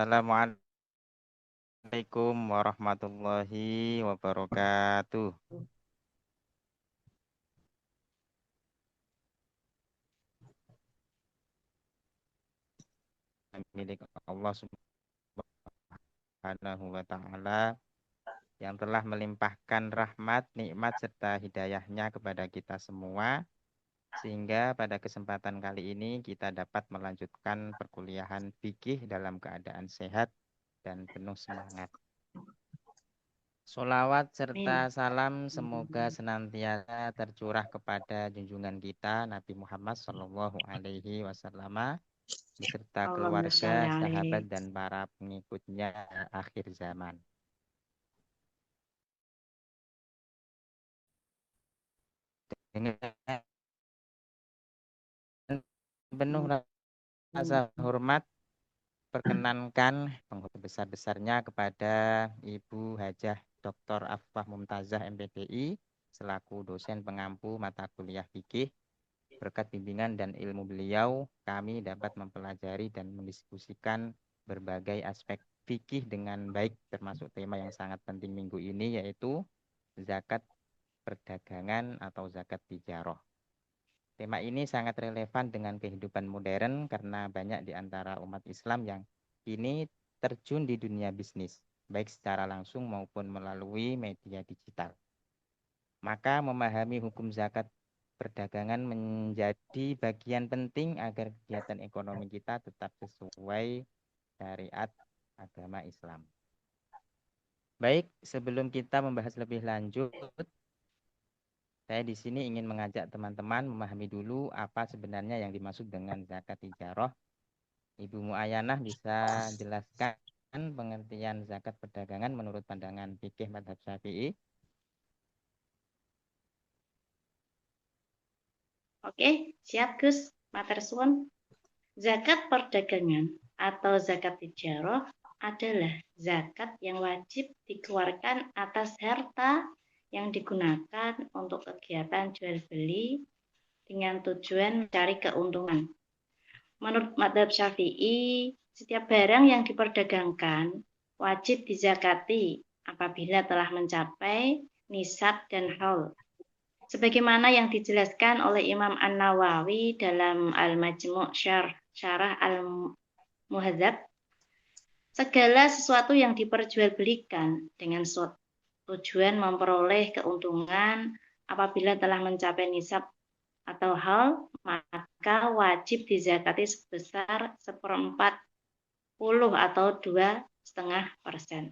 Assalamualaikum warahmatullahi wabarakatuh. Milik Allah Subhanahu wa Ta'ala yang telah melimpahkan rahmat, nikmat serta hidayahnya kepada kita semua, sehingga pada kesempatan kali ini kita dapat melanjutkan perkuliahan fikih dalam keadaan sehat dan penuh semangat. Sholawat serta salam semoga senantiasa tercurah kepada junjungan kita Nabi Muhammad Shallallahu Alaihi Wasallam beserta keluarga, sahabat dan para pengikutnya akhir zaman. Dengan penuh rasa hormat, perkenankan penghormatan besar-besarnya kepada Ibu Hajah Dr. Affah Mumtazah MPDI selaku dosen pengampu mata kuliah fikih. Berkat bimbingan dan ilmu beliau, kami dapat mempelajari dan mendiskusikan berbagai aspek fikih dengan baik, termasuk tema yang sangat penting minggu ini, yaitu zakat perdagangan atau zakat tijarah. Tema ini sangat relevan dengan kehidupan modern karena banyak di antara umat Islam yang kini terjun di dunia bisnis, baik secara langsung maupun melalui media digital. Maka memahami hukum zakat perdagangan menjadi bagian penting agar kegiatan ekonomi kita tetap sesuai syariat agama Islam. Baik, sebelum kita membahas lebih lanjut, saya di sini ingin mengajak teman-teman memahami dulu apa sebenarnya yang dimaksud dengan zakat tijarah. Ibu Mu'ayanah bisa jelaskan pengertian zakat perdagangan menurut pandangan fikih mazhab Syafi'i? Oke, siap Gus. Matur suwun. Zakat perdagangan atau zakat tijarah adalah zakat yang wajib dikeluarkan atas harta yang digunakan untuk kegiatan jual beli dengan tujuan mencari keuntungan. Menurut mazhab Syafi'i, setiap barang yang diperdagangkan wajib dizakati apabila telah mencapai nisab dan haul. Sebagaimana yang dijelaskan oleh Imam An-Nawawi dalam Al-Majmu' Syarah Al-Muhadzab, segala sesuatu yang diperjualbelikan dengan tujuan memperoleh keuntungan apabila telah mencapai nisab atau hal, maka wajib dizakati sebesar 1/40 atau 2,5%.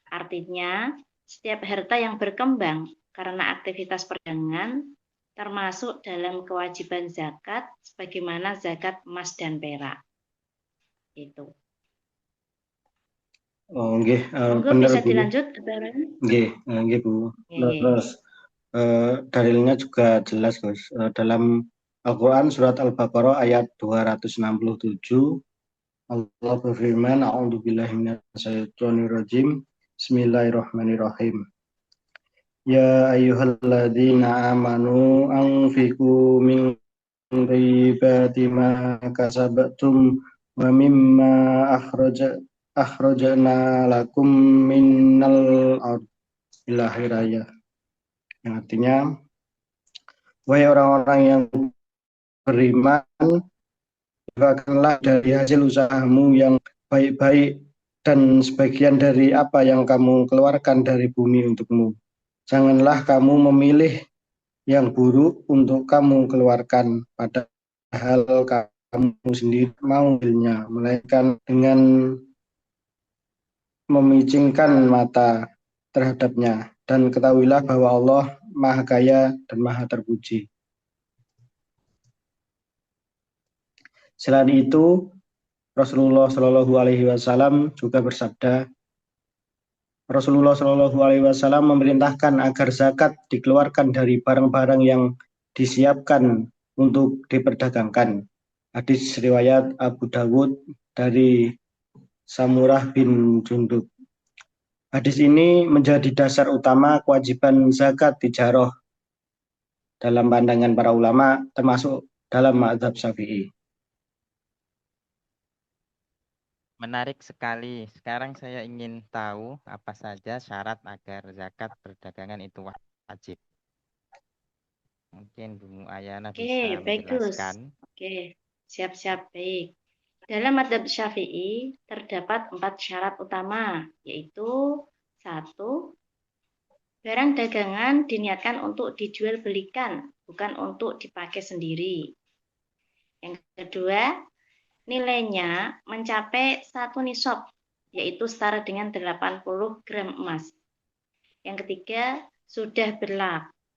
Artinya, setiap harta yang berkembang karena aktivitas perdagangan termasuk dalam kewajiban zakat sebagaimana zakat emas dan perak. Itu. Oh, nggih, bener, bisa Bu. Dilanjut, Nggih, Bu. Terus dalilnya juga jelas, Gus. Dalam Al-Qur'an surat Al-Baqarah ayat 267 Allah berfirman, A'udzubillahi minasyaitonirrajim. Bismillahirrahmanirrahim. Ya ayyuhalladzina amanu anfiqu min ribati ma kasabatum wa mimma akhrajna lakum minnal ard ila akhiraya. Yang artinya, wahai orang-orang yang beriman, berikanlah dari hasil usahamu yang baik-baik dan sebagian dari apa yang kamu keluarkan dari bumi untukmu. Janganlah kamu memilih yang buruk untuk kamu keluarkan, padahal kamu sendiri maunya, melainkan dengan memicingkan mata terhadapnya. Dan ketahuilah bahwa Allah Maha Kaya dan Maha Terpuji. Selain itu, Rasulullah Shallallahu Alaihi Wasallam juga bersabda, Rasulullah Shallallahu Alaihi Wasallam memerintahkan agar zakat dikeluarkan dari barang-barang yang disiapkan untuk diperdagangkan. Hadis riwayat Abu Dawud dari Samurah bin Jundub. Hadis ini menjadi dasar utama kewajiban zakat tijarah dalam pandangan para ulama, termasuk dalam mazhab Syafi'i. Menarik sekali. Sekarang saya ingin tahu apa saja syarat agar zakat perdagangan itu wajib. Mungkin Bu Ayana bisa Oke, bagus. menjelaskan. Oke, siap-siap baik. Dalam madzhab Syafi'i terdapat 4 syarat utama, yaitu satu, barang dagangan diniatkan untuk dijual belikan, bukan untuk dipakai sendiri. Yang kedua, nilainya mencapai 1 nisab, yaitu setara dengan 80 gram emas. Yang ketiga, sudah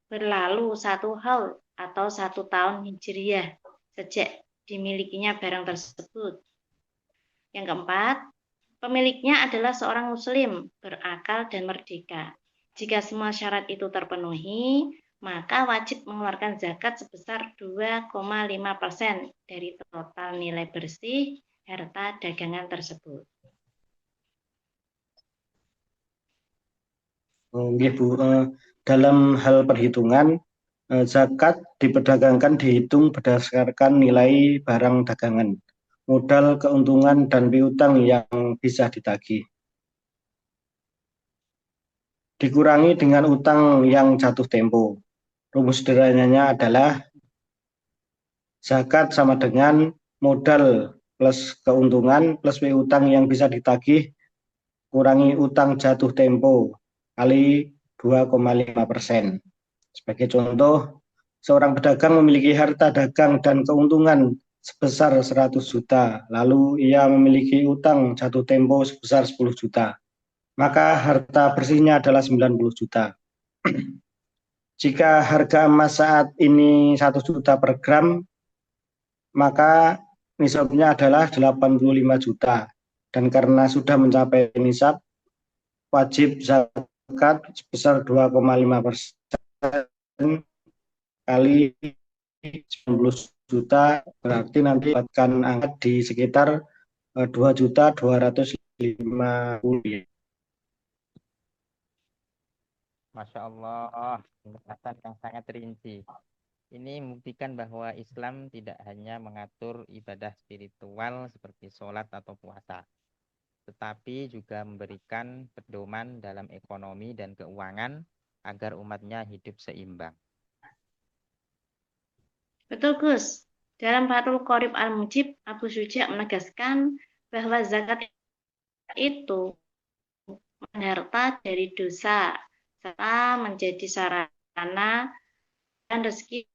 berlalu 1 haul atau 1 tahun hijriyah sejak dimilikinya barang tersebut. Yang keempat, pemiliknya adalah seorang muslim, berakal dan merdeka. Jika semua syarat itu terpenuhi, maka wajib mengeluarkan zakat sebesar 2,5% dari total nilai bersih harta dagangan tersebut. Nggih, Bu. Dalam hal perhitungan, zakat diperdagangkan dihitung berdasarkan nilai barang dagangan, modal, keuntungan, dan piutang yang bisa ditagih. Dikurangi dengan utang yang jatuh tempo. Rumus sederhananya adalah zakat sama dengan modal plus keuntungan plus piutang yang bisa ditagih kurangi utang jatuh tempo kali 2,5%. Sebagai contoh, seorang pedagang memiliki harta dagang dan keuntungan sebesar 100 juta, lalu ia memiliki utang jatuh tempo sebesar 10 juta. Maka harta bersihnya adalah 90 juta. Jika harga emas saat ini 1 juta per gram, maka nisabnya adalah 85 juta. Dan karena sudah mencapai nisab, wajib zakat sebesar 2,5% kali 90 juta, berarti nanti dapatkan angka di sekitar 2.250.000. Masya Allah, penjelasan yang sangat rinci. Ini membuktikan bahwa Islam tidak hanya mengatur ibadah spiritual seperti sholat atau puasa, tetapi juga memberikan pedoman dalam ekonomi dan keuangan agar umatnya hidup seimbang. Betul, Gus. Dalam Fathul Qorib Al-Mujib, Abu Syuja menegaskan bahwa zakat itu harta dari dosa serta menjadi sarana dan rezeki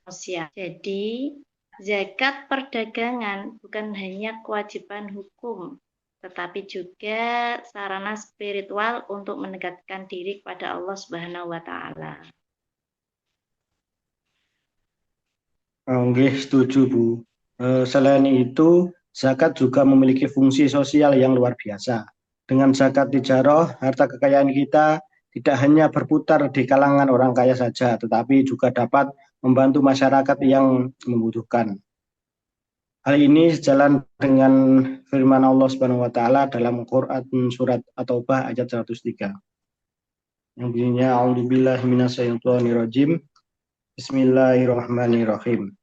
manusia. Jadi, zakat perdagangan bukan hanya kewajiban hukum, tetapi juga sarana spiritual untuk mendekatkan diri kepada Allah Subhanahu wa taala. Nggih, setuju, Bu. Selain itu, zakat juga memiliki fungsi sosial yang luar biasa. Dengan zakat tijaroh, harta kekayaan kita tidak hanya berputar di kalangan orang kaya saja, tetapi juga dapat membantu masyarakat yang membutuhkan. Hal ini sejalan dengan firman Allah Subhanahu wa taala dalam Quran surat At-Taubah ayat 103. Yang bunyinya a'udzubillahi minasyaitonirrajim. Bismillahirrahmanirrahim.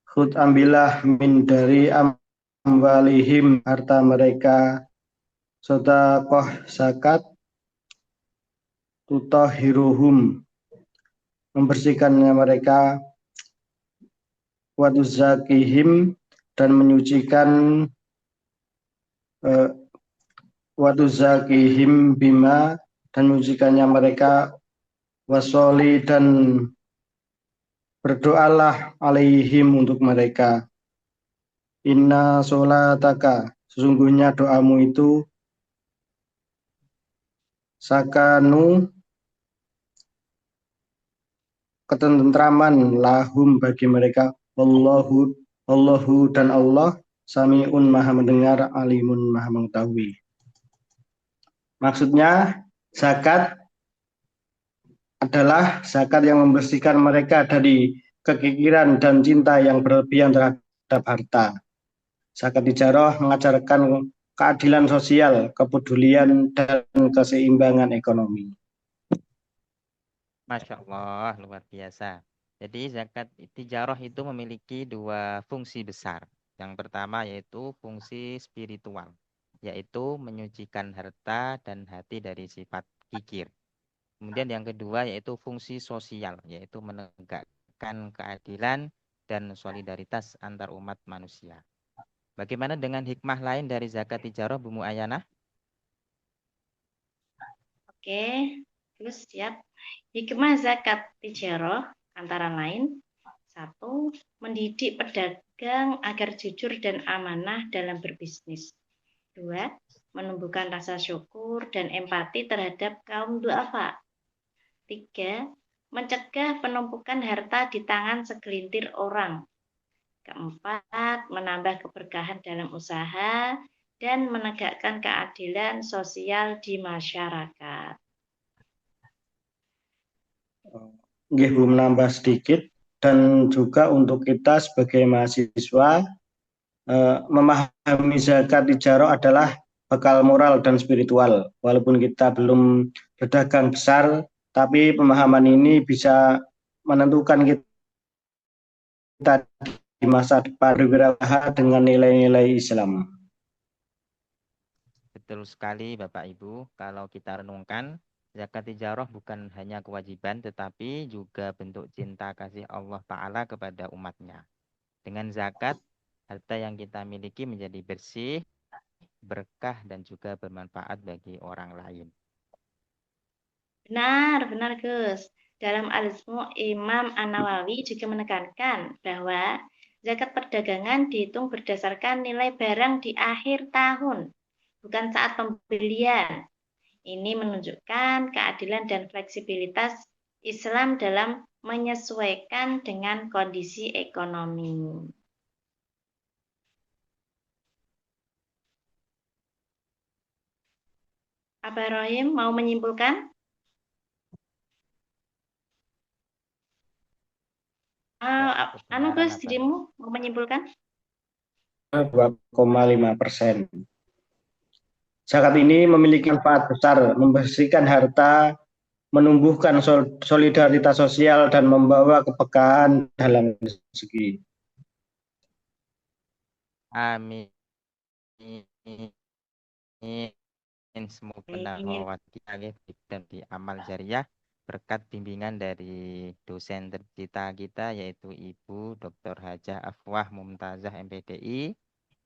Khud ambillah min dari amwalihim harta mereka sedekah zakat tutahhiruhum membersihkannya mereka wa tuzakihim dan menyucikan wa tuzakihim bima dan menyucikannya mereka wasoli dan berdoalah alaihim untuk mereka. Inna sholataka, sesungguhnya doamu itu sakanu, ketentraman lahum bagi mereka. Allahu dan Allah sami'un maha mendengar, alimun maha mengetahui. Maksudnya zakat adalah zakat yang membersihkan mereka dari kekikiran dan cinta yang berlebihan terhadap harta. Zakat tijaroh mengajarkan keadilan sosial, kepedulian, dan keseimbangan ekonomi. Masya Allah, luar biasa. Jadi zakat tijaroh itu memiliki dua fungsi besar. Yang pertama yaitu fungsi spiritual, yaitu menyucikan harta dan hati dari sifat kikir. Kemudian yang kedua yaitu fungsi sosial, yaitu menegakkan keadilan dan solidaritas antar umat manusia. Bagaimana dengan hikmah lain dari zakat tijarah, Bu Muayyana? Oke, terus siap. Hikmah zakat tijarah antara lain, 1. Mendidik pedagang agar jujur dan amanah dalam berbisnis. 2. Menumbuhkan rasa syukur dan empati terhadap kaum duafa. 3. Mencegah penumpukan harta di tangan segelintir orang. 4. Menambah keberkahan dalam usaha dan menegakkan keadilan sosial di masyarakat. Nggih, Bu, menambah sedikit, dan juga untuk kita sebagai mahasiswa memahami zakat tijarah adalah bekal moral dan spiritual. Walaupun kita belum berdagang besar, tapi pemahaman ini bisa menentukan kita di masa depan berwirausaha dengan nilai-nilai Islam. Betul sekali Bapak Ibu, kalau kita renungkan, zakat tijarah bukan hanya kewajiban tetapi juga bentuk cinta kasih Allah Ta'ala kepada umatnya. Dengan zakat, harta yang kita miliki menjadi bersih, berkah dan juga bermanfaat bagi orang lain. Benar Gus. Dalam Al-Ismu, Imam An-Nawawi juga menekankan bahwa zakat perdagangan dihitung berdasarkan nilai barang di akhir tahun, bukan saat pembelian. Ini menunjukkan keadilan dan fleksibilitas Islam dalam menyesuaikan dengan kondisi ekonomi. Abah Rohim mau menyimpulkan? Gus, dirimu mau menyimpulkan? 2,5%. Zakat ini memiliki manfaat besar, membersihkan harta, menumbuhkan solidaritas sosial, dan membawa kepekaan dalam rezeki. Amin. Semoga nafawat kita dan di amal jariah berkat bimbingan dari dosen tercinta kita yaitu Ibu Dr. Hajah Afwah Mumtazah MPDI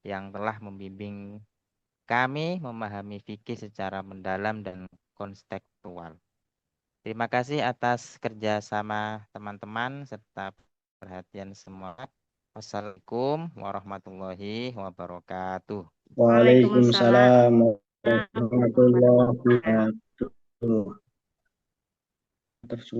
yang telah membimbing kami memahami fikih secara mendalam dan kontekstual. Terima kasih atas kerjasama teman-teman serta perhatian semua. Wassalamualaikum warahmatullahi wabarakatuh. Waalaikumsalam warahmatullahi wabarakatuh. Terus